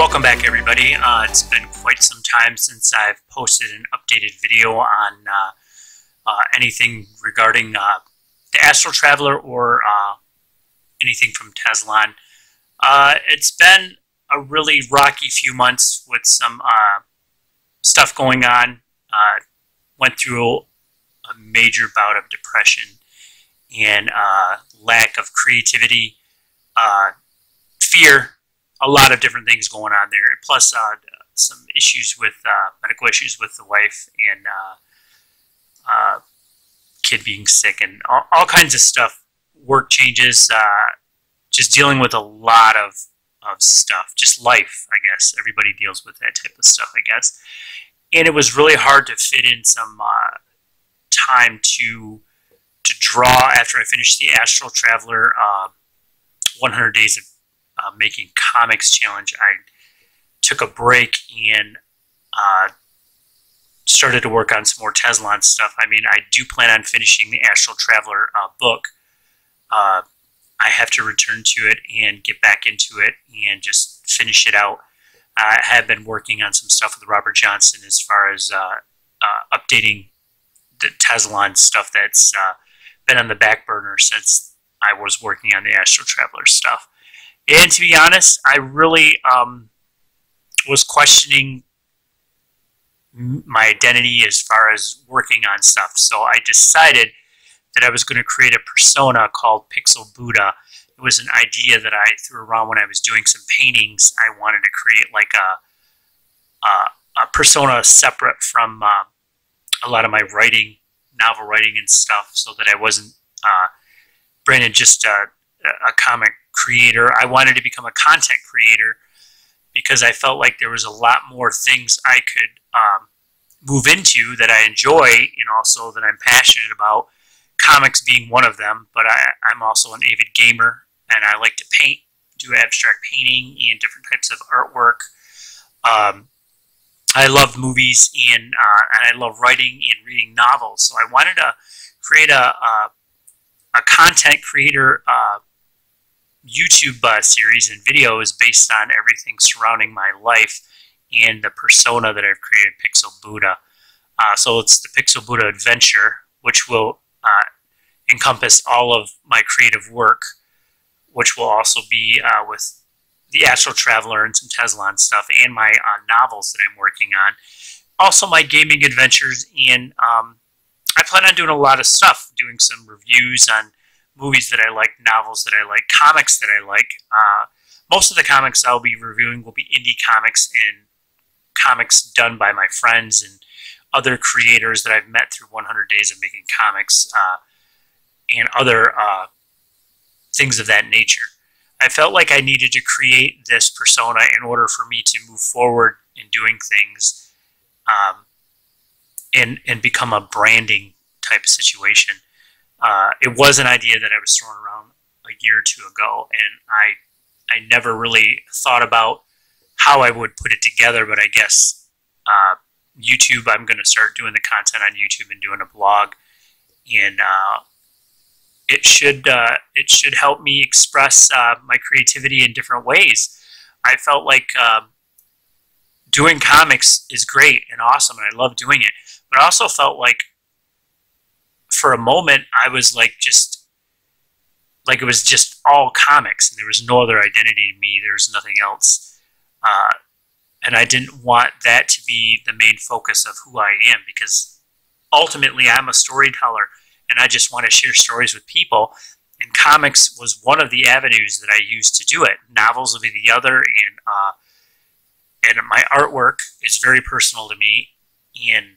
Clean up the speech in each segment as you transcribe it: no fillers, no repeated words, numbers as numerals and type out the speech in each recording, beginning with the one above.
Welcome back, everybody. It's been quite some time since I've posted an updated video on anything regarding the Astral Traveler or anything from Tezlon. It's been a really rocky few months with some stuff going on. Went through a major bout of depression and lack of creativity, fear, a lot of different things going on there. Plus some issues with medical issues with the wife and kid being sick and all kinds of stuff. Work changes, just dealing with a lot of stuff. Just life, I guess. Everybody deals with that type of stuff, I guess. And it was really hard to fit in some time to draw after I finished the Astral Traveler 100 Days of Making Comics Challenge. I took a break and started to work on some more Tezlon stuff. I mean, I do plan on finishing the Astral Traveler book. I have to return to it and get back into it and just finish it out. I have been working on some stuff with Robert Johnson as far as updating the Tezlon stuff that's been on the back burner since I was working on the Astral Traveler stuff. And to be honest, I really was questioning my identity as far as working on stuff. So I decided that I was going to create a persona called Pixel Buddha. It was an idea that I threw around when I was doing some paintings. I wanted to create like a persona separate from a lot of my writing, novel writing and stuff, so that I wasn't branded just a comic creator. I wanted to become a content creator because I felt like there was a lot more things I could move into that I enjoy and also that I'm passionate about, comics being one of them. But I'm also an avid gamer and I like to paint, do abstract painting and different types of artwork. I love movies and I love writing and reading novels. So I wanted to create a content creator YouTube series and videos based on everything surrounding my life and the persona that I've created, Pixel Buddha. So it's the Pixel Buddha Adventure, which will encompass all of my creative work, which will also be with the Astral Traveler and some Tezlon stuff, and my novels that I'm working on. Also my gaming adventures, and I plan on doing a lot of stuff, doing some reviews on movies that I like, novels that I like, comics that I like. Most of the comics I'll be reviewing will be indie comics and comics done by my friends and other creators that I've met through 100 Days of Making Comics and other things of that nature. I felt like I needed to create this persona in order for me to move forward in doing things and become a branding type of situation. It was an idea that I was throwing around a year or two ago, and I never really thought about how I would put it together, but I guess YouTube, I'm going to start doing the content on YouTube and doing a blog, and it should help me express my creativity in different ways. I felt like doing comics is great and awesome, and I love doing it, but I also felt like for a moment I was like it was just all comics and there was no other identity to me. There was nothing else, and I didn't want that to be the main focus of who I am, because ultimately I'm a storyteller and I just want to share stories with people, and comics was one of the avenues that I used to do it. Novels will be the other, and my artwork is very personal to me, and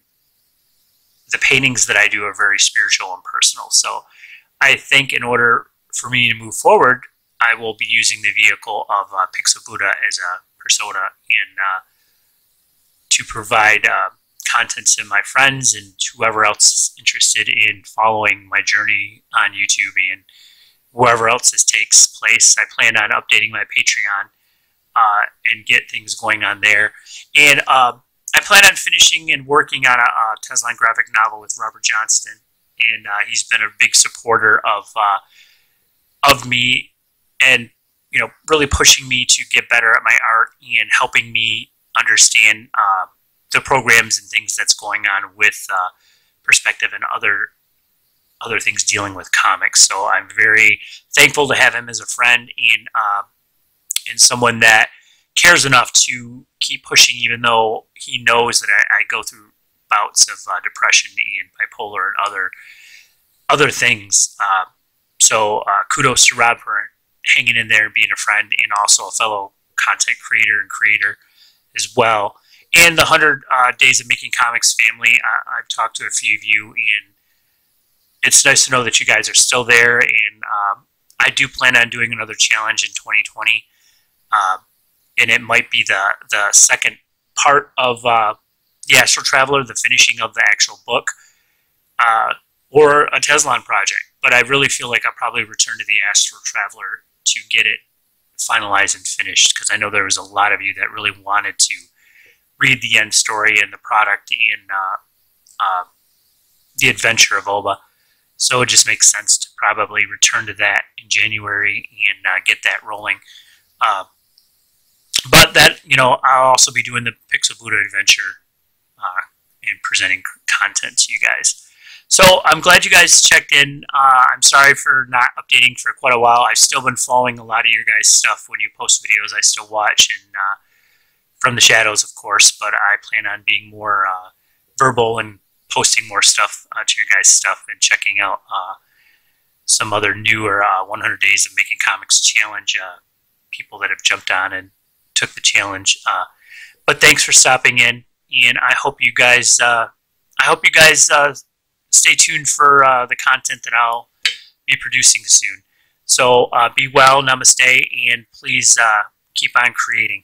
the paintings that I do are very spiritual and personal. So I think in order for me to move forward, I will be using the vehicle of Pixel Buddha as a persona, and to provide content to my friends and whoever else is interested in following my journey on YouTube and wherever else this takes place. I plan on updating my Patreon and get things going on there. And I plan on finishing and working on a Tezlon graphic novel with Robert Johnston, and he's been a big supporter of me, and really pushing me to get better at my art and helping me understand the programs and things that's going on with perspective and other things dealing with comics. So I'm very thankful to have him as a friend and someone that cares enough to keep pushing, even though he knows that I go through bouts of depression and bipolar and other things. So kudos to Rob for hanging in there and being a friend, and also a fellow content creator as well. And the 100 Days of Making Comics family. I've talked to a few of you, and it's nice to know that you guys are still there. And I do plan on doing another challenge in 2020, and it might be the second part of the Astral Traveler, the finishing of the actual book, or a Teslan project. But I really feel like I'll probably return to the Astral Traveler to get it finalized and finished, because I know there was a lot of you that really wanted to read the end story and the product and the adventure of Oba. So it just makes sense to probably return to that in January and get that rolling. But that, I'll also be doing the Pixel Buddha adventure and presenting content to you guys. So I'm glad you guys checked in. I'm sorry for not updating for quite a while. I've still been following a lot of your guys' stuff. When you post videos, I still watch, and from the shadows, of course, but I plan on being more verbal and posting more stuff to your guys' stuff and checking out some other newer 100 Days of Making Comics challenge people that have jumped on and took the challenge. But thanks for stopping in, and I hope you guys stay tuned for the content that I'll be producing soon. So be well, namaste, and please keep on creating.